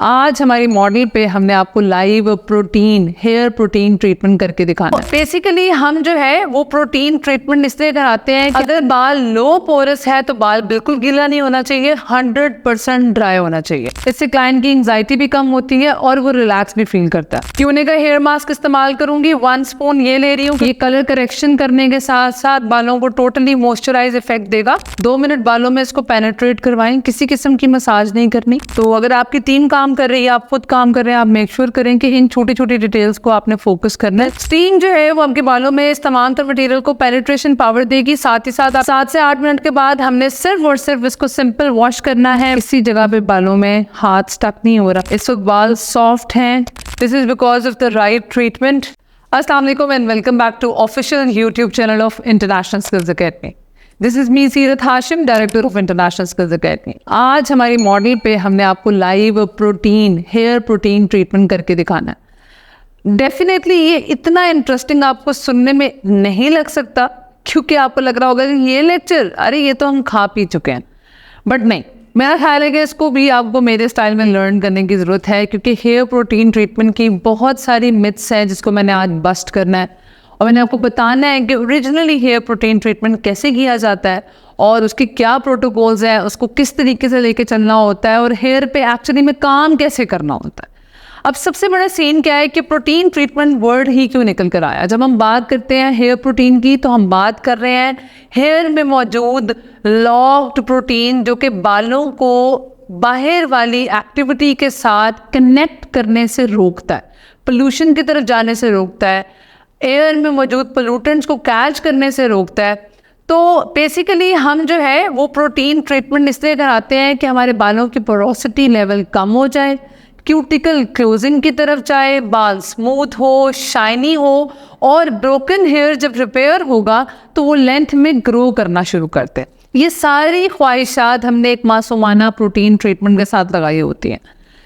आज हमारी मॉडल पे हमने आपको live protein hair protein treatment करके दिखाना है। बेसिकली हम जो है वो प्रोटीन ट्रीटमेंट इसलिए कराते हैं कि अगर बाल लो पोरस है तो बाल बिल्कुल गीला नहीं होना चाहिए, 100% ड्राई होना चाहिए। इससे क्लाइंट की एंजाइटी भी कम होती है और वो रिलैक्स भी फील करता है। क्यूने का हेयर मास्क इस्तेमाल करूंगी, 1 स्पून ये ले रही हूँ। ये कलर करेक्शन करने के साथ साथ बालों को टोटली मॉइस्चराइज इफेक्ट देगा। 2 मिनट बालों में इसको पेनिट्रेट करवाएं, किसी किस्म की मसाज नहीं करनी। तो अगर आपकी टीम काम कर रही है, आप खुद काम कर रहे हैं, आप मेक श्योर करें कि इन छोटी छोटी डिटेल्स को आपने फोकस करना है। स्टीम जो है वो आपके बालों में इस तमाम तर मटेरियल को पेनिट्रेशन पावर देगी। साथ ही साथ 7 से 8 मिनट के बाद हमने सिर्फ और सिर्फ इसको सिंपल वॉश करना है। इसी जगह पे बालों में हाथ स्टक नहीं हो रहा, इस वक्त बाल सॉफ्ट हैं। This is because of the right treatment. अस्सलाम वालेकुम and welcome back to official YouTube channel of international skills academy. This is me Seerat Hashim, director of international skills academy. आज हमारी मॉडल पे हमने आपको live protein hair protein treatment करके दिखाना है। डेफिनेटली ये इतना इंटरेस्टिंग आपको सुनने में नहीं लग सकता, क्योंकि आपको लग रहा होगा कि ये लेक्चर, अरे ये तो हम खा पी चुके हैं। बट नहीं, मेरा ख्याल है कि इसको भी आपको मेरे स्टाइल में लर्न करने की ज़रूरत है, क्योंकि हेयर प्रोटीन ट्रीटमेंट की बहुत सारी मिथ्स हैं जिसको मैंने आज बस्ट करना है। और मैंने आपको बताना है कि ओरिजिनली हेयर प्रोटीन ट्रीटमेंट कैसे किया जाता है और उसके क्या प्रोटोकॉल्स हैं, उसको किस तरीके से लेके चलना होता है और हेयर पे एक्चुअली में काम कैसे करना होता है। अब सबसे बड़ा सीन क्या है कि प्रोटीन ट्रीटमेंट वर्ड ही क्यों निकल कर आया। जब हम बात करते हैं हेयर प्रोटीन की तो हम बात कर रहे हैं हेयर में मौजूद लॉक्ड प्रोटीन, जो कि बालों को बाहर वाली एक्टिविटी के साथ कनेक्ट करने से रोकता है, पोल्यूशन की तरफ जाने से रोकता है, एयर में मौजूद पोल्यूटेंट्स को कैच करने से रोकता है। तो बेसिकली हम जो है वो प्रोटीन ट्रीटमेंट इसलिए कराते हैं कि हमारे बालों की पोरोसिटी लेवल कम हो जाए, क्यूटिकल क्लोजिंग की तरफ जाए, बाल स्मूथ हो, शाइनी हो, और ब्रोकन हेयर जब रिपेयर होगा तो वो लेंथ में ग्रो करना शुरू करते हैं। ये सारी ख्वाहिशात हमने एक मासूमाना प्रोटीन ट्रीटमेंट के साथ लगाई होती हैं।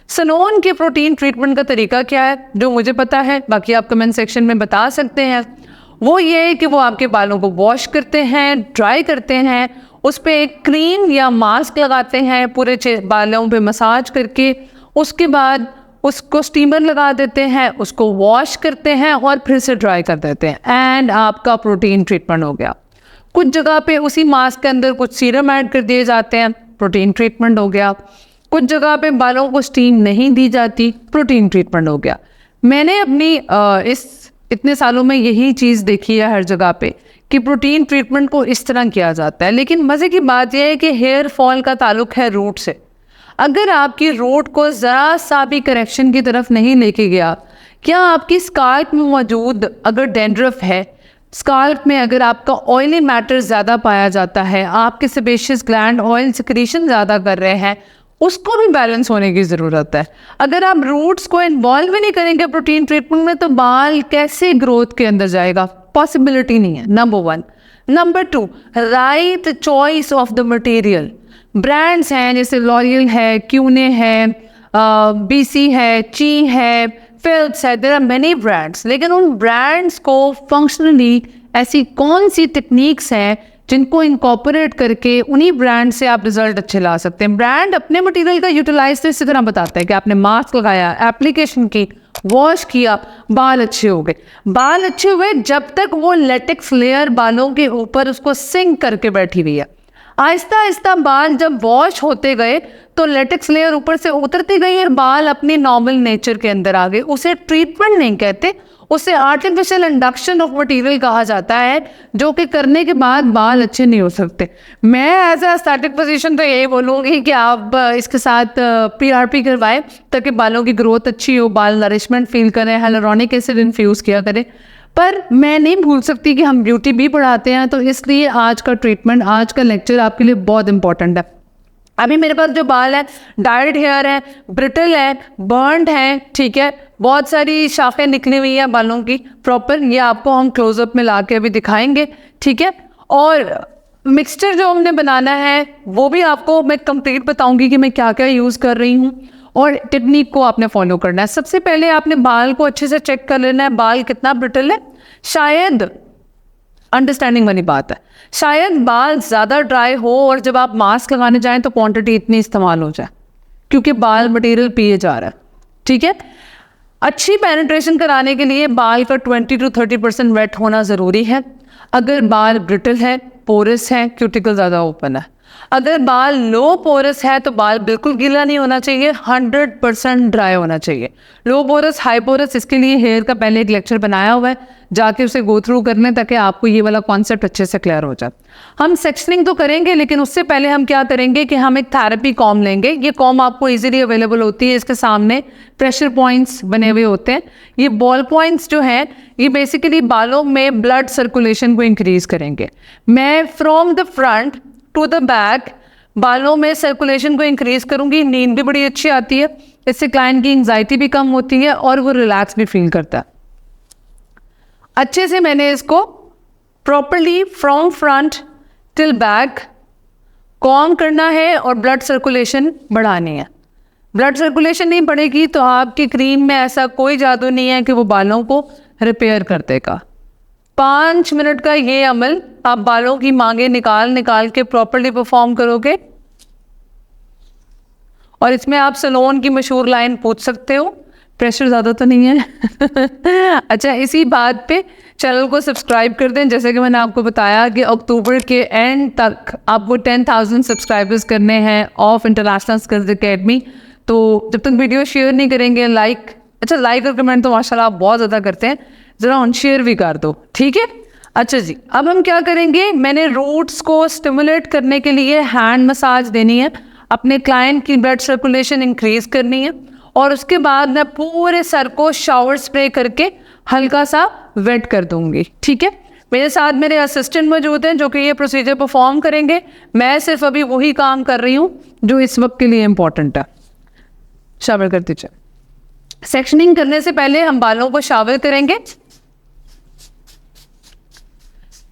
सलोन के प्रोटीन ट्रीटमेंट का तरीका क्या है, जो मुझे पता है, बाकी आप कमेंट सेक्शन में बता सकते हैं। वो ये है कि वो आपके बालों को वॉश करते हैं, ड्राई करते हैं, उस पर एक क्रीम या मास्क लगाते हैं पूरे बालों पे मसाज करके। उसके बाद उसको स्टीमर लगा देते हैं, उसको वॉश करते हैं और फिर से ड्राई कर देते हैं, एंड आपका प्रोटीन ट्रीटमेंट हो गया। कुछ जगह पे उसी मास्क के अंदर कुछ सीरम ऐड कर दिए जाते हैं, प्रोटीन ट्रीटमेंट हो गया। कुछ जगह पे बालों को स्टीम नहीं दी जाती, प्रोटीन ट्रीटमेंट हो गया। मैंने अपनी इस इतने सालों में यही चीज़ देखी है हर जगह पे कि प्रोटीन ट्रीटमेंट को इस तरह किया जाता है। लेकिन मज़े की बात यह है कि हेयर फॉल का ताल्लुक है रूट से। अगर आपकी रूट को ज़रा सा भी करेक्शन की तरफ नहीं लेके गया, क्या आपकी स्काल्प में मौजूद अगर डैंड्रफ है, स्काल्प में अगर आपका ऑयली मैटर ज़्यादा पाया जाता है, आपके सेबेशियस ग्लैंड ऑयल सिक्रीशन ज़्यादा कर रहे हैं, उसको भी बैलेंस होने की ज़रूरत है। अगर आप रूट्स को इन्वॉल्व ही नहीं करेंगे प्रोटीन ट्रीटमेंट में तो बाल कैसे ग्रोथ के अंदर जाएगा, पॉसिबिलिटी नहीं है। Number 1। Number 2, right choice of the material. Brands हैं जैसे लॉरियल है, क्यूने है, बीसी है, ची है, फिल्प्स है, देयर आर मेनी ब्रांड्स। लेकिन उन ब्रांड्स को फंक्शनली ऐसी कौन सी टेक्निक्स हैं जिनको इनकॉर्पोरेट करके उन्हीं ब्रांड से आप रिजल्ट अच्छे ला सकते हैं। ब्रांड अपने मटेरियल का यूटिलाइज तो इसी तरह बताता है कि आपने मास्क लगाया, एप्लीकेशन की, वॉश किया, बाल अच्छे हो गए। बाल अच्छे हुए जब तक वो लेटेक्स लेयर बालों के ऊपर उसको सिंक करके बैठी हुई है। आहिस्ता आहिस्ता बाल जब वॉश होते गए तो लेटेक्स लेयर ऊपर से उतरती गई और बाल अपनी नॉर्मल नेचर के अंदर आ गए। उसे ट्रीटमेंट नहीं कहते, उसे आर्टिफिशियल इंडक्शन ऑफ मटेरियल कहा जाता है, जो कि करने के बाद बाल अच्छे नहीं हो सकते। मैं एज ए स्टैटिक पोजीशन तो यही बोलूँगी कि आप इसके साथ पीआरपी करवाएं ताकि बालों की ग्रोथ अच्छी हो, बाल नरिशमेंट फील करें, हाइलुरोनिक एसिड इन्फ्यूज़ किया करें। पर मैं नहीं भूल सकती कि हम ब्यूटी भी बढ़ाते हैं, तो इसलिए आज का ट्रीटमेंट, आज का लेक्चर आपके लिए बहुत इंपॉर्टेंट है। अभी मेरे पास जो बाल है, डाइड हेयर है, ब्रिटल है, बर्न्ड है, ठीक है, बहुत सारी शाखें निकली हुई हैं बालों की प्रॉपर। ये आपको हम क्लोजअप में ला के अभी दिखाएंगे, ठीक है। और मिक्सचर जो हमने बनाना है वो भी आपको मैं कंप्लीट बताऊंगी कि मैं क्या क्या यूज़ कर रही हूँ, और टेक्निक को आपने फॉलो करना है। सबसे पहले आपने बाल को अच्छे से चेक कर लेना है, बाल कितना ब्रिटल है। शायद अंडरस्टैंडिंग वाली बात है, शायद बाल ज़्यादा ड्राई हो और जब आप मास्क लगाने जाएं तो क्वांटिटी इतनी इस्तेमाल हो जाए, क्योंकि बाल मटेरियल पिए जा रहा है, ठीक है। अच्छी पेनिट्रेशन कराने के लिए बाल का 20 to 30% वेट होना ज़रूरी है। अगर बाल ब्रिटल है, पोरस है, क्यूटिकल ज़्यादा ओपन है। अगर बाल लो पोरस है तो बाल बिल्कुल गीला नहीं होना चाहिए, 100% ड्राई होना चाहिए। लो पोरस, हाई पोरस, इसके लिए हेयर का पहले एक लेक्चर बनाया हुआ है, जाके उसे गो थ्रू करने ताकि आपको ये वाला कॉन्सेप्ट अच्छे से क्लियर हो जाए। हम सेक्शनिंग तो करेंगे, लेकिन उससे पहले हम क्या करेंगे कि हम एक थेरेपी कॉम लेंगे। ये कॉम आपको इजीली अवेलेबल होती है, इसके सामने प्रेशर पॉइंट्स बने हुए होते हैं। ये बॉल पॉइंट्स जो हैं ये बेसिकली बालों में ब्लड सर्कुलेशन को इंक्रीज करेंगे। मैं from the front to the back बालों में सर्कुलेशन को इंक्रीज करूंगी। नींद भी बड़ी अच्छी आती है, इससे क्लाइंट की एंजाइटी भी कम होती है और वो रिलैक्स भी फील करता है। अच्छे से मैंने इसको properly from front till back com करना है और ब्लड सर्कुलेशन बढ़ानी है। ब्लड सर्कुलेशन नहीं बढ़ेगी तो आपकी क्रीम में ऐसा कोई जादू नहीं है कि वो बालों को रिपेयर कर देगा। 5 मिनट का ये अमल आप बालों की मांगे निकाल निकाल के प्रॉपरली परफॉर्म करोगे और इसमें आप सलोन की मशहूर लाइन पूछ सकते हो। प्रेशर ज़्यादा तो नहीं है? अच्छा, इसी बात पे चैनल को सब्सक्राइब कर दें। जैसे कि मैंने आपको बताया कि अक्टूबर के एंड तक आपको 10,000 सब्सक्राइबर्स करने हैं ऑफ इंटरनेशनल स्किल्स एकेडमी। तो जब तक वीडियो शेयर नहीं करेंगे, लाइक और कमेंट तो माशाल्लाह आप बहुत ज़्यादा करते हैं, ज़रा ऑन शेयर भी कर दो, ठीक है। अच्छा जी, अब हम क्या करेंगे, मैंने रूट्स को स्टिमुलेट करने के लिए हैंड मसाज देनी है, अपने क्लाइंट की ब्लड सर्कुलेशन इंक्रीज करनी है और उसके बाद मैं पूरे सर को शावर स्प्रे करके हल्का सा वेट कर दूंगी, ठीक है। मेरे साथ मेरे असिस्टेंट मौजूद हैं जो कि ये प्रोसीजर परफॉर्म करेंगे। मैं सिर्फ अभी वही काम कर रही हूँ जो इस वक्त के लिए इम्पोर्टेंट है। शावर कर दीजिए। सेक्शनिंग करने से पहले हम बालों को शावर करेंगे।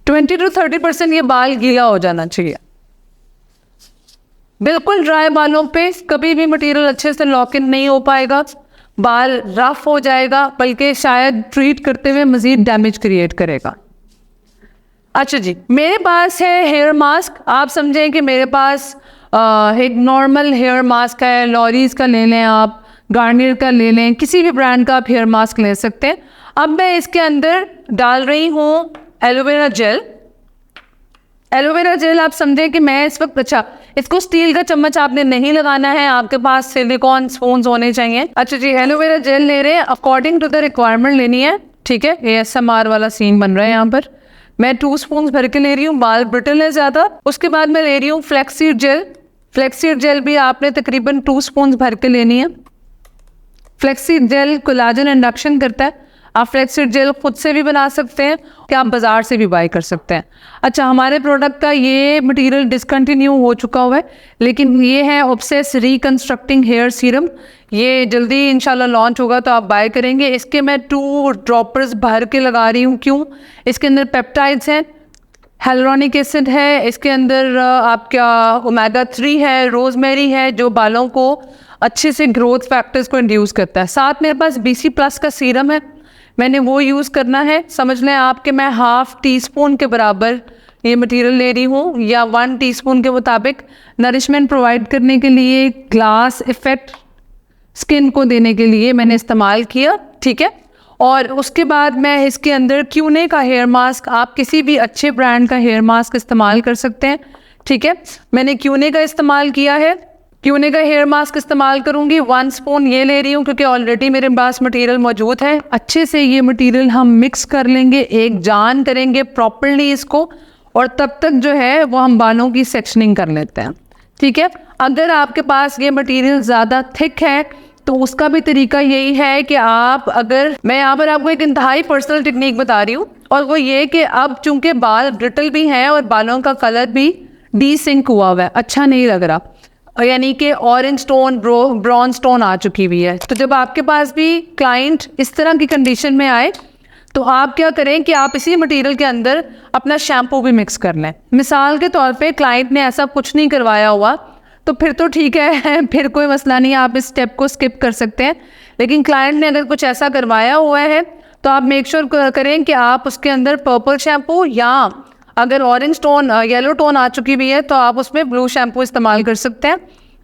20 to 30% ये बाल गीला हो जाना चाहिए। बिल्कुल ड्राई बालों पे कभी भी मटेरियल अच्छे से लॉक इन नहीं हो पाएगा, बाल रफ हो जाएगा, बल्कि शायद ट्रीट करते हुए मजीद डैमेज क्रिएट करेगा। अच्छा जी, मेरे पास है हेयर मास्क। आप समझें कि मेरे पास एक नॉर्मल हेयर मास्क है, लॉरीज का ले लें आप, गार्नियर का ले लें, किसी भी ब्रांड का आप हेयर मास्क ले सकते हैं। अब मैं इसके अंदर डाल रही हूँ एलोवेरा जेल। एलोवेरा जेल आप समझें कि मैं इस वक्त, अच्छा इसको स्टील का चम्मच आपने नहीं लगाना है, आपके पास सिलिकॉन स्पून्स होने चाहिए। अच्छा जी, एलोवेरा जेल ले रहे हैं, अकॉर्डिंग टू द रिक्वायरमेंट लेनी है, ठीक है। ASMR वाला सीन बन रहा है यहाँ पर। मैं 2 स्पून भर के ले रही हूँ, बाल ब्रिटल है ज़्यादा। उसके बाद मैं ले रही हूँ फ्लैक्सीड जेल। फ्लैक्सीड जेल भी आपने तकरीबन 2 स्पून भर के लेनी है। फ्लैक्सीड जेल कोलाजन इंडक्शन करता है। आप फ्लैक्सीड जेल खुद से भी बना सकते हैं कि आप बाज़ार से भी बाय कर सकते हैं। अच्छा, हमारे प्रोडक्ट का ये मटेरियल डिसकंटिन्यू हो चुका हुआ है, लेकिन ये है ऑब्सेस रिकंस्ट्रक्टिंग हेयर सीरम। ये जल्दी इंशाल्लाह लॉन्च होगा तो आप बाय करेंगे। इसके मैं 2 ड्रॉपर्स भर के लगा रही हूँ। क्यों? इसके अंदर पेप्टाइड्स हैं, हेलुरोनिक एसिड है, इसके अंदर आपका ओमेगा 3 है, रोजमेरी है, जो बालों को अच्छे से ग्रोथ फैक्टर्स को इंड्यूस करता है। साथ मेरे पास BC+ का सीरम है, मैंने वो यूज़ करना है। समझ लें आप कि मैं ½ टीस्पून के बराबर ये मटेरियल ले रही हूँ, या 1 टीस्पून के मुताबिक नरिशमेंट प्रोवाइड करने के लिए, ग्लास इफेक्ट स्किन को देने के लिए मैंने इस्तेमाल किया, ठीक है। और उसके बाद मैं इसके अंदर क्यूने का हेयर मास्क, आप किसी भी अच्छे ब्रांड का हेयर मास्क इस्तेमाल कर सकते हैं, ठीक है। मैंने क्यूने का इस्तेमाल किया है, क्यूने का हेयर मास्क इस्तेमाल करूंगी। 1 स्पून ये ले रही हूँ क्योंकि ऑलरेडी मेरे पास मटेरियल मौजूद है। अच्छे से ये मटेरियल हम मिक्स कर लेंगे, एक जान करेंगे प्रॉपरली इसको, और तब तक जो है वो हम बालों की सेक्शनिंग कर लेते हैं, ठीक है। अगर आपके पास ये मटेरियल ज़्यादा थिक है तो उसका भी तरीका यही है कि आप, अगर मैं यहाँ पर आपको एक इंतहाई पर्सनल टेक्निक बता रही हूँ, और वो ये कि अब चूंकि बाल ब्रिटल भी हैं और बालों का कलर भी डीसिंक हुआ हुआ है, अच्छा नहीं लग रहा, यानी कि ऑरेंज स्टोन, ब्राउन स्टोन आ चुकी हुई है, तो जब आपके पास भी क्लाइंट इस तरह की कंडीशन में आए तो आप क्या करें कि आप इसी मटेरियल के अंदर अपना शैम्पू भी मिक्स कर लें। मिसाल के तौर पे क्लाइंट ने ऐसा कुछ नहीं करवाया हुआ तो फिर तो ठीक है, फिर कोई मसला नहीं, आप इस स्टेप को स्किप कर सकते हैं। लेकिन क्लाइंट ने अगर कुछ ऐसा करवाया हुआ है तो आप मेक श्योर करें कि आप उसके अंदर पर्पल शैम्पू, या अगर ऑरेंज टोन, येलो टोन आ चुकी हुई है तो आप उसमें ब्लू शैम्पू इस्तेमाल कर सकते हैं।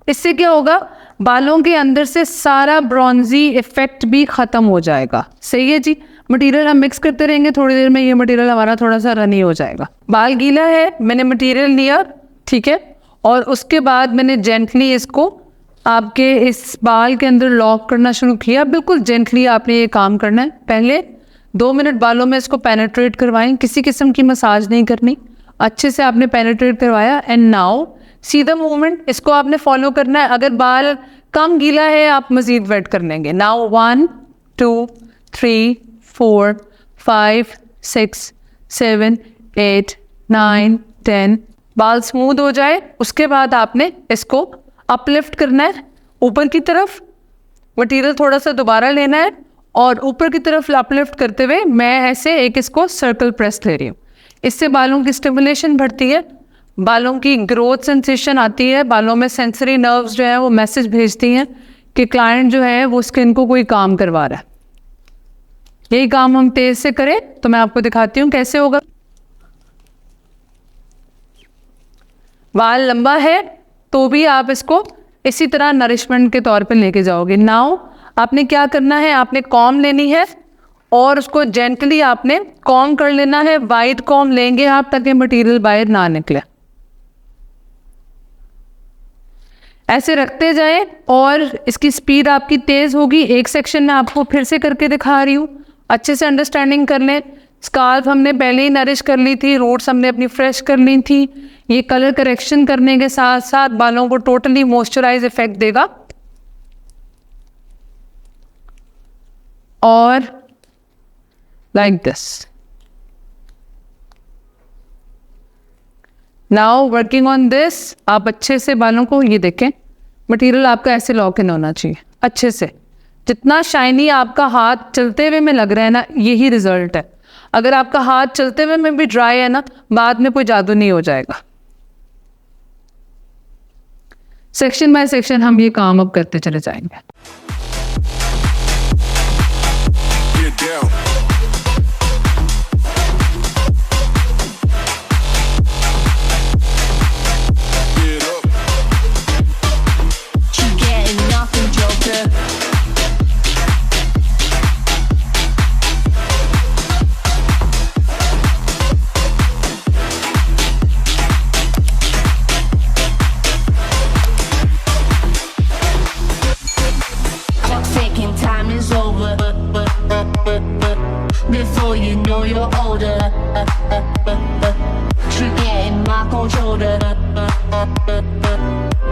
इससे क्या होगा, बालों के अंदर से सारा ब्रॉन्जी इफेक्ट भी ख़त्म हो जाएगा। सही है जी। मटेरियल हम मिक्स करते रहेंगे, थोड़ी देर में ये मटेरियल हमारा थोड़ा सा रनी हो जाएगा। बाल गीला है, मैंने मटेरियल लिया, ठीक है, और उसके बाद मैंने जेंटली इसको आपके इस बाल के अंदर लॉक करना शुरू किया। बिल्कुल जेंटली आपने ये काम करना है। पहले 2 मिनट बालों में इसको पेनिट्रेट करवाएं, किसी किस्म की मसाज नहीं करनी, अच्छे से आपने पेनिट्रेट करवाया। And now see the movement, इसको आपने फॉलो करना है। अगर बाल कम गीला है आप मज़ीद वेट कर लेंगे। नाउ 1 2 3 4 5 6 7 8 9 10, बाल स्मूथ हो जाए उसके बाद आपने इसको अपलिफ्ट करना है ऊपर की तरफ। मटेरियल थोड़ा सा दोबारा लेना है और ऊपर की तरफ अपलिफ्ट करते हुए मैं ऐसे एक इसको सर्कल प्रेस ले रही हूँ। इससे बालों की स्टिमुलेशन बढ़ती है, बालों की ग्रोथ सेंसेशन आती है, बालों में सेंसरी नर्व्स जो है वो मैसेज भेजती हैं कि क्लाइंट जो है वो स्किन को कोई काम करवा रहा है। यही काम हम तेज से करें तो मैं आपको दिखाती हूँ कैसे होगा। बाल लंबा है तो भी आप इसको इसी तरह नरिशमेंट के तौर पे लेके जाओगे। नाउ आपने क्या करना है, आपने कॉम लेनी है और उसको जेंटली आपने कॉम कर लेना है। वाइड कॉम लेंगे आप ताकि मटेरियल बाहर ना निकले। ऐसे रखते जाएं और इसकी स्पीड आपकी तेज़ होगी। एक सेक्शन में आपको फिर से करके दिखा रही हूँ, अच्छे से अंडरस्टैंडिंग कर लें। स्काल्प हमने पहले ही नरिश कर ली थी, रूट्स हमने अपनी फ्रेश कर ली थी। ये कलर करेक्शन करने के साथ साथ बालों को टोटली मॉइस्चराइज इफेक्ट देगा। और like this. Now working on this, आप अच्छे से बालों को, ये देखें मटेरियल आपका ऐसे लॉक इन होना चाहिए अच्छे से। जितना शाइनी आपका हाथ चलते हुए में लग रहा है ना, यही रिजल्ट है। अगर आपका हाथ चलते हुए में भी ड्राई है ना, बाद में कोई जादू नहीं हो जाएगा। सेक्शन बाय सेक्शन हम ये काम अब करते चले जाएंगे। Before you know you're older, forgetting my controller.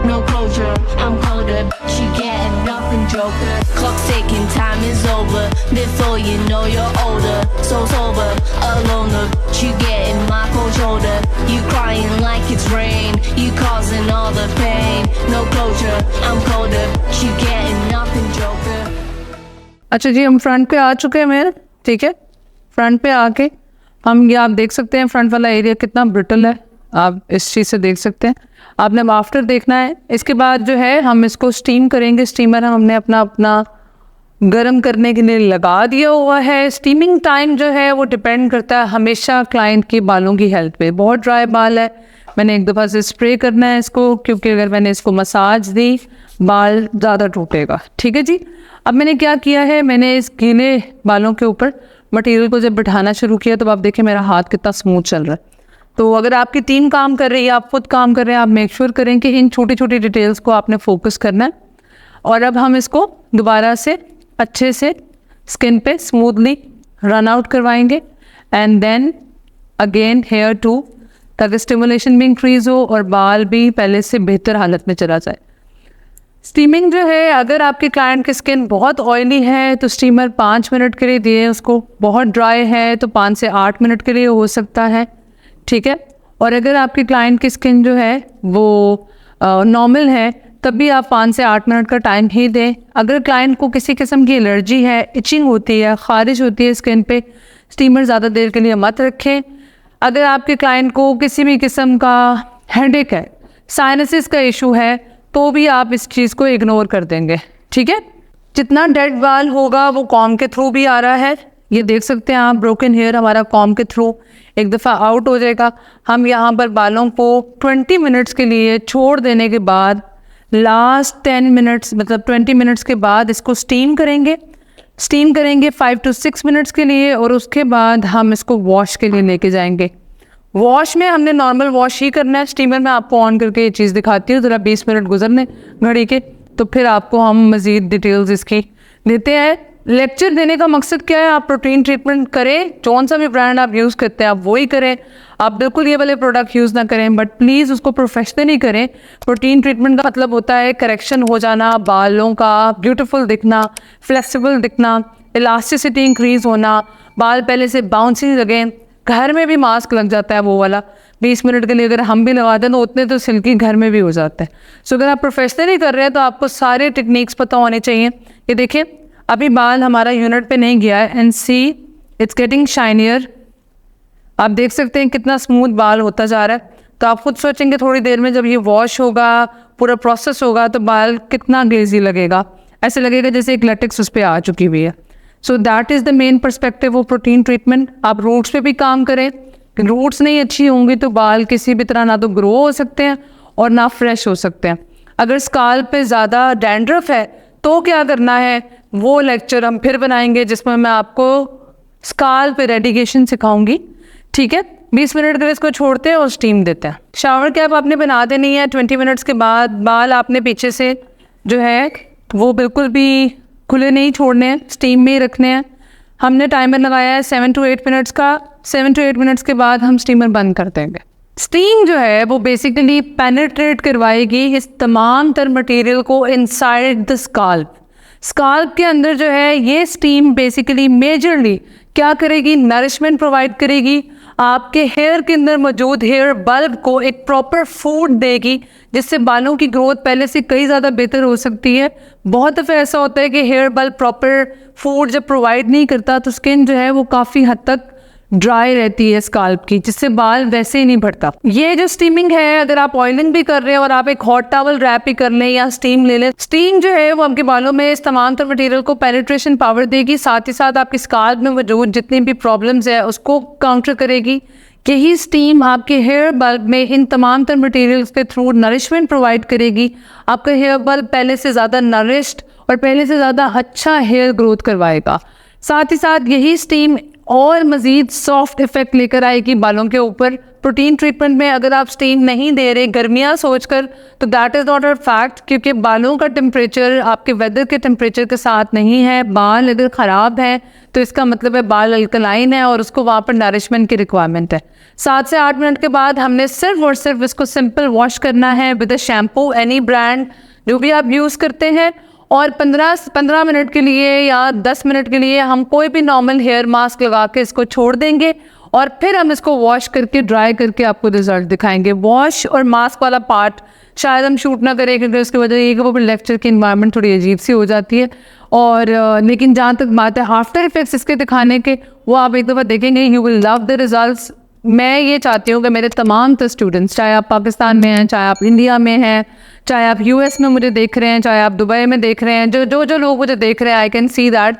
No closure, I'm colder. She getting nothing, joker. Clock ticking, time is over. Before you know you're older, so sober, alone. She getting my controller. You crying like it's rain. You causing all the pain. No closure, I'm colder. She getting nothing, joker. अच्छा जी, हम front पे आ चुके हैं मेरे, ठीक है। Front पे आके हम ये आप देख सकते हैं फ्रंट वाला एरिया कितना ब्रिटल है, आप इस चीज़ से देख सकते हैं। आपने आफ्टर देखना है। इसके बाद जो है हम इसको स्टीम करेंगे। स्टीमर हमने अपना गर्म करने के लिए लगा दिया हुआ है। स्टीमिंग टाइम जो है वो डिपेंड करता है हमेशा क्लाइंट के बालों की हेल्थ पे। बहुत ड्राई बाल है, मैंने एक दफ़ा से स्प्रे करना है इसको, क्योंकि अगर मैंने इसको मसाज दी बाल ज़्यादा टूटेगा। ठीक है जी। अब मैंने क्या किया है, मैंने इस गीले बालों के ऊपर मटेरियल को जब बिठाना शुरू किया तो आप देखें मेरा हाथ कितना स्मूथ चल रहा है। तो अगर आपकी टीम काम कर रही है, आप खुद काम कर रहे हैं, आप मेक श्योर करें कि इन छोटी छोटी डिटेल्स को आपने फोकस करना है। और अब हम इसको दोबारा से अच्छे से स्किन पे स्मूथली रन आउट करवाएंगे and then again hair too, ताकि स्टिमुलेशन भी इंक्रीज़ हो और बाल भी पहले से बेहतर हालत में चला जाए। स्टीमिंग जो है, अगर आपके क्लाइंट की स्किन बहुत ऑयली है तो स्टीमर 5 मिनट के लिए दिए उसको, बहुत ड्राई है तो 5 से 8 मिनट के लिए हो सकता है। ठीक है। और अगर आपके क्लाइंट की स्किन जो है वो नॉर्मल है तब भी आप 5 से 8 मिनट का टाइम ही दें। अगर क्लाइंट को किसी किस्म की एलर्जी है, इचिंग होती है, ख़ारिश होती है स्किन पे, स्टीमर ज़्यादा देर के लिए मत रखें। अगर आपके क्लाइंट को किसी भी किस्म का हेडेक है, साइनसिस का इशू है, तो भी आप इस चीज़ को इग्नोर कर देंगे। ठीक है। जितना डेड बाल होगा वो कॉम के थ्रू भी आ रहा है, ये देख सकते हैं आप। ब्रोकन हेयर हमारा कॉम के थ्रू एक दफ़ा आउट हो जाएगा। हम यहाँ पर बालों को 20 मिनट्स के लिए छोड़ देने के बाद लास्ट 10 मिनट्स मतलब 20 मिनट्स के बाद इसको स्टीम करेंगे 5 to 6 मिनट्स के लिए, और उसके बाद हम इसको वॉश के लिए लेके जाएंगे। वॉश में हमने नॉर्मल वॉश ही करना है। स्टीमर में आपको ऑन करके ये चीज़ दिखाती हूँ, ज़रा 20 मिनट गुजरने घड़ी के, तो फिर आपको हम मज़ीद डिटेल्स इसकी देते हैं। लेक्चर देने का मकसद क्या है, आप प्रोटीन ट्रीटमेंट करें, कौन सा भी ब्रांड आप यूज़ करते हैं आप वही करें। आप बिल्कुल ये वाले प्रोडक्ट यूज़ ना करें, बट प्लीज़ उसको प्रोफेशनली करें। प्रोटीन ट्रीटमेंट का मतलब होता है करेक्शन हो जाना, बालों का ब्यूटीफुल दिखना, फ्लेक्सिबल दिखना, इलास्टिसिटी इंक्रीज होना, बाल पहले से बाउंसी लगे। घर में भी मास्क लग जाता है वो वाला 20 मिनट के लिए, अगर हम भी लगाते हैं तो उतने तो सिल्की घर में भी हो जाते हैं। सो अगर आप प्रोफेशनली कर रहे हैं तो आपको सारे टेक्निक्स पता होने चाहिए। ये देखिए अभी बाल हमारा यूनिट पे नहीं गया है, and see it's getting shinier. आप देख सकते हैं कितना स्मूथ बाल होता जा रहा है। तो आप खुद सोचेंगे थोड़ी देर में जब ये वॉश होगा, पूरा प्रोसेस होगा, तो बाल कितना ग्लेजी लगेगा, ऐसे लगेगा जैसे एक लेटेक्स उस पर आ चुकी हुई है। So that is the main perspective of protein treatment. आप रूट्स पे भी काम करें, रूट्स नहीं अच्छी होंगी तो बाल किसी भी तरह ना तो ग्रो हो सकते हैं और ना फ्रेश हो सकते हैं। अगर स्काल्प पे ज़्यादा डैंड्रफ है तो क्या करना है, वो लेक्चर हम फिर बनाएंगे जिसमें मैं आपको स्काल्प रेडिकेशन सिखाऊंगी। ठीक है, 20 मिनट के लिए इसको छोड़ते हैं और स्टीम देते हैं। शावर कैप आपने बना देनी है। 20 मिनट्स के बाद बाल आपने पीछे से जो है वो बिल्कुल भी खुले नहीं छोड़ने हैं, स्टीम में ही रखने हैं। हमने टाइमर लगाया है 7 to 8 मिनट्स का। 7 to 8 मिनट्स के बाद हम स्टीमर बंद कर देंगे। स्टीम जो है वो बेसिकली पेनिट्रेट करवाएगी इस तमाम तर मटेरियल को इनसाइड द स्काल्प। स्काल्प के अंदर जो है ये स्टीम बेसिकली मेजरली क्या करेगी, नरिशमेंट प्रोवाइड करेगी, आपके हेयर के अंदर मौजूद हेयर बल्ब को एक प्रॉपर फूड देगी, जिससे बालों की ग्रोथ पहले से कई ज़्यादा बेहतर हो सकती है। बहुत दफ़े ऐसा होता है कि हेयर बल्ब प्रॉपर फूड जब प्रोवाइड नहीं करता तो स्किन जो है वो काफ़ी हद तक ड्राई रहती है स्काल्प की, जिससे बाल वैसे ही नहीं बढ़ता। ये जो स्टीमिंग है, अगर आप ऑयलिंग भी कर रहे हैं और आप एक हॉट टॉवल रैप भी कर लें या स्टीम ले लें, स्टीम जो है वो आपके बालों में इस तमाम तर मटेरियल को पेनिट्रेशन पावर देगी, साथ ही साथ आपकी स्काल्प में मौजूद जितनी भी प्रॉब्लम्स है उसको काउंटर करेगी। यही स्टीम आपके हेयर बल्ब में इन तमाम तर मटेरियल्स के थ्रू नरिशमेंट प्रोवाइड करेगी। आपका हेयर बल्ब पहले से ज़्यादा नरिश्ड और पहले से ज़्यादा अच्छा हेयर ग्रोथ करवाएगा। साथ ही साथ यही स्टीम और मज़ीद सॉफ्ट इफेक्ट लेकर आएगी बालों के ऊपर। प्रोटीन ट्रीटमेंट में अगर आप स्टीम नहीं दे रहे गर्मियाँ सोचकर, तो that is not a fact, क्योंकि बालों का टेम्परेचर आपके वेदर के टेम्परेचर के साथ नहीं है। बाल अगर ख़राब है तो इसका मतलब है बाल अल्कलाइन है और उसको वहाँ पर नरिशमेंट की रिक्वायरमेंट है। 7 से 8 मिनट के बाद हमने सिर्फ और सिर्फ इसको सिंपल वॉश करना है with a shampoo, any brand जो भी आप यूज़ करते हैं, और 15 मिनट के लिए या 10 मिनट के लिए हम कोई भी नॉर्मल हेयर मास्क लगा के इसको छोड़ देंगे और फिर हम इसको वॉश करके ड्राई करके आपको रिजल्ट दिखाएंगे। वॉश और मास्क वाला पार्ट शायद हम शूट ना करें क्योंकि उसकी वजह ये कि वो लेक्चर की इन्वायरमेंट थोड़ी अजीब सी हो जाती है। और लेकिन जहाँ तक बात है आफ्टर इफेक्ट्स इसके दिखाने के, वो आप एक दफ़ा देखेंगे, you will love the results. मैं ये चाहती हूँ कि मेरे तमाम स्टूडेंट्स, चाहे आप पाकिस्तान में हैं, चाहे आप इंडिया में हैं, चाहे आप यूएस में मुझे देख रहे हैं, चाहे आप दुबई में देख रहे हैं, जो लोग मुझे देख रहे हैं, आई कैन सी दैट।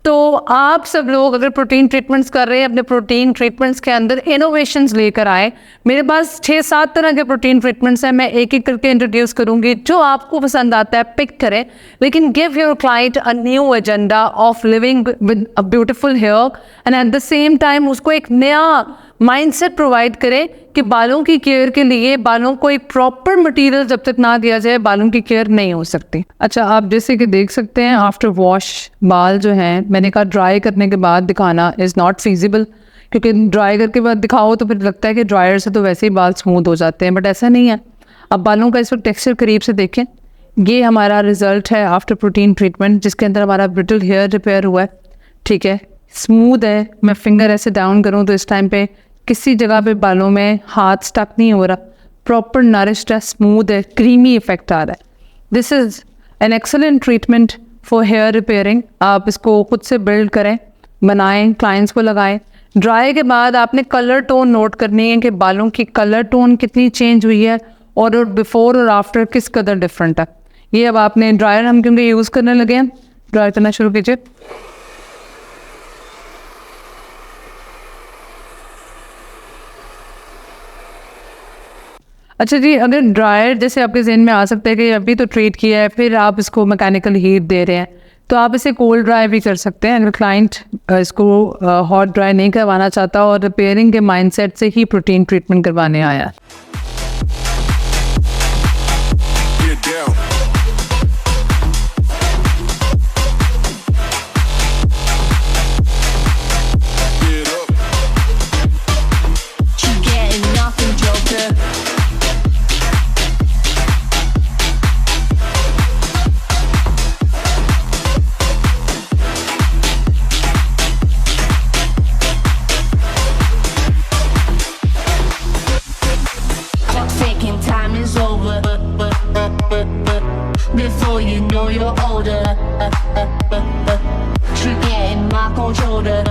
तो आप सब लोग अगर प्रोटीन ट्रीटमेंट्स कर रहे हैं, अपने प्रोटीन ट्रीटमेंट्स के अंदर इनोवेशंस लेकर आए। मेरे पास 6-7 तरह के प्रोटीन ट्रीटमेंट्स हैं, मैं एक एक करके इंट्रोड्यूस करूँगी। जो आपको पसंद आता है पिक करें, लेकिन give your client a new agenda of living with a beautiful hair, and at the same time उसको एक नया माइंडसेट प्रोवाइड करें कि बालों की केयर के लिए बालों को एक प्रॉपर मटेरियल जब तक ना दिया जाए बालों की केयर नहीं हो सकती। अच्छा, आप जैसे कि देख सकते हैं आफ्टर वॉश बाल जो हैं, मैंने कहा ड्राई करने के बाद दिखाना इज़ नॉट फिजिबल, क्योंकि ड्राई करके बाद दिखाओ तो फिर लगता है कि ड्रायर से तो वैसे ही बाल स्मूथ हो जाते हैं, बट ऐसा नहीं है। अब बालों का इस वक्त टेक्सचर करीब से देखें, ये हमारा रिजल्ट है आफ्टर प्रोटीन ट्रीटमेंट, जिसके अंदर हमारा ब्रिटल हेयर रिपेयर हुआ है। ठीक है, स्मूथ है। मैं फिंगर ऐसे डाउन करूँ तो इस टाइम पे किसी जगह पे बालों में हाथ स्टक नहीं हो रहा, प्रॉपर नरिश्ड है, स्मूथ है, क्रीमी इफेक्ट आ रहा है। This is an excellent treatment for hair repairing. आप इसको खुद से बिल्ड करें, बनाएं, क्लाइंट्स को लगाएं। ड्राई के बाद आपने कलर टोन नोट करनी है कि बालों की कलर टोन कितनी चेंज हुई है और बिफोर और आफ्टर किस कदर डिफरेंट है। ये अब आपने ड्रायर हम क्योंकि यूज़ करने लगे हैं, ड्राई करना शुरू कीजिए। अच्छा जी, अगर ड्रायर जैसे आपके जहन में आ सकता है कि अभी तो ट्रीट किया है, फिर आप इसको मैकेनिकल हीट दे रहे हैं, तो आप इसे कोल्ड ड्राई भी कर सकते हैं। अगर क्लाइंट इसको हॉट ड्राई नहीं करवाना चाहता और रिपेयरिंग के माइंडसेट से ही प्रोटीन ट्रीटमेंट करवाने आया। Get down. Get up. You getting nothing, joker. Clock ticking, time is over. Before you know you're older. You're getting my controller.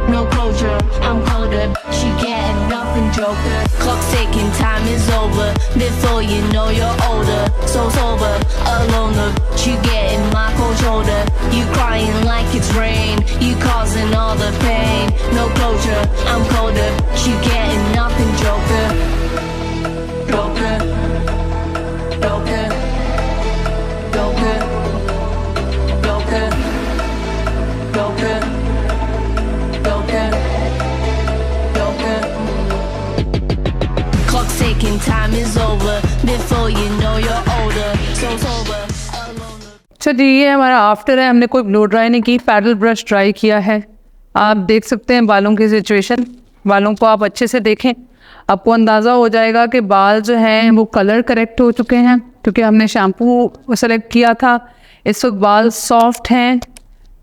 No closure, I'm colder. She getting nothing, joker. Clock ticking, time is over. Before you know you're older. So sober, alone. You getting my cold shoulder. You crying like it's rain. You causing all the pain. No closure, I'm colder. She getting nothing, joker. Joker. Joker. Joker. Joker. Joker. Joker. Joker. Clock's ticking, time is over. Before you know you're older. So sober, alone. अच्छा जी, ये हमारा after है। हमने कोई blow dry नहीं की, pedal brush dry किया है। आप देख सकते हैं बालों की सिचुएशन। बालों को आप अच्छे से देखें, आपको अंदाज़ा हो जाएगा कि बाल जो हैं वो कलर करेक्ट हो चुके हैं, क्योंकि हमने शैम्पू सेलेक्ट किया था। इस वक्त बाल सॉफ्ट हैं,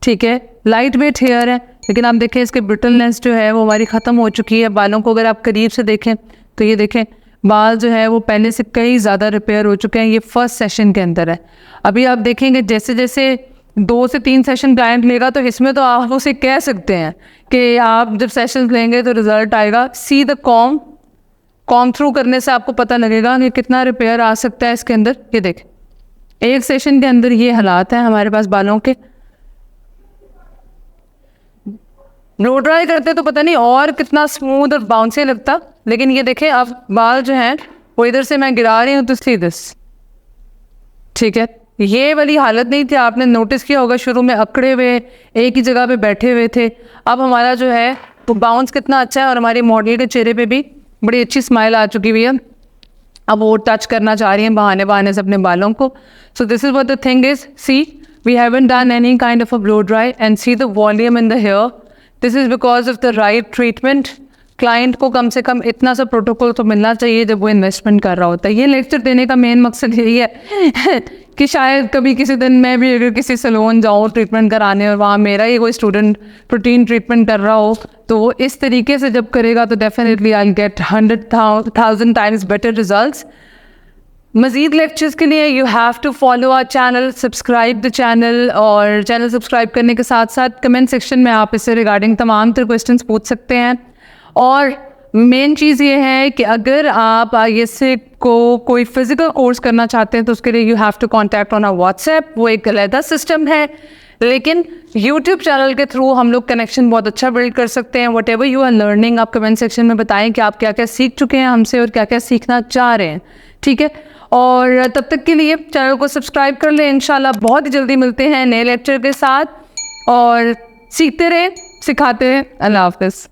ठीक है, लाइट वेट हेयर है, लेकिन आप देखें इसके ब्रिटलनेस जो है वो हमारी ख़त्म हो चुकी है। बालों को अगर आप करीब से देखें तो ये देखें बाल जो है वो पहले से कई ज़्यादा रिपेयर हो चुके हैं। ये फर्स्ट सेशन के अंदर है। अभी आप देखेंगे जैसे जैसे 2 से 3 सेशन क्लाइंट लेगा तो इसमें तो आप उसे कह सकते हैं कि आप जब सेशन लेंगे तो रिज़ल्ट आएगा। सी द कॉम थ्रू करने से आपको पता लगेगा कि कितना रिपेयर आ सकता है इसके अंदर। ये देखें, एक सेशन के अंदर ये हालात हैं हमारे पास बालों के। ब्लो ड्राई करते तो पता नहीं और कितना स्मूथ और बाउंसी लगता, लेकिन ये देखें अब बाल जो हैं वो इधर से मैं गिरा रही हूँ तो सीधे, ठीक है। ये वाली हालत नहीं थी, आपने नोटिस किया होगा शुरू में अकड़े हुए एक ही जगह पे बैठे हुए थे। अब हमारा जो है वो बाउंस कितना अच्छा है और हमारी मॉडल के चेहरे पे भी बड़ी अच्छी स्माइल आ चुकी हुई है। अब वो टच करना चाह रही हैं बहाने बहाने से अपने बालों को। So this is what the thing is, see we haven't done any kind of a blow dry and see the volume in the hair. This is because of the right treatment. Client को कम से कम इतना सा protocol तो मिलना चाहिए जब वो इन्वेस्टमेंट कर रहा होता है। ये लेक्चर देने का मेन मकसद यही है कि शायद कभी किसी दिन मैं भी अगर किसी सैलून जाऊँ ट्रीटमेंट कराने और वहाँ मेरा ही कोई स्टूडेंट प्रोटीन ट्रीटमेंट कर रहा हो, तो वो इस तरीके से जब करेगा तो definitely I get 100,000 times better results. मज़ीद लेक्चर्स के लिए you have to follow our channel, subscribe the channel, और चैनल सब्सक्राइब करने के साथ साथ कमेंट सेक्शन में आप इससे रिगार्डिंग तमाम तरह क्वेश्चंस पूछ सकते हैं। और मेन चीज़ ये है कि अगर आप ISA को कोई फिज़िकल कोर्स करना चाहते हैं तो उसके लिए you have to contact on our WhatsApp. वो एक अलग सिस्टम है, लेकिन यूट्यूब चैनल के थ्रू हम लोग कनेक्शन बहुत अच्छा बिल्ड कर सकते हैं। Whatever you are learning, आप कमेंट सेक्शन में बताएं कि आप क्या क्या सीख चुके हैं हमसे और क्या क्या सीखना चाह रहे हैं, ठीक है। और तब तक के लिए चैनल को सब्सक्राइब कर लें। इंशाल्लाह बहुत ही जल्दी मिलते हैं नए लेक्चर के साथ, और सीखते रहें, सिखाते रहें। अल्लाह हाफ़िज़।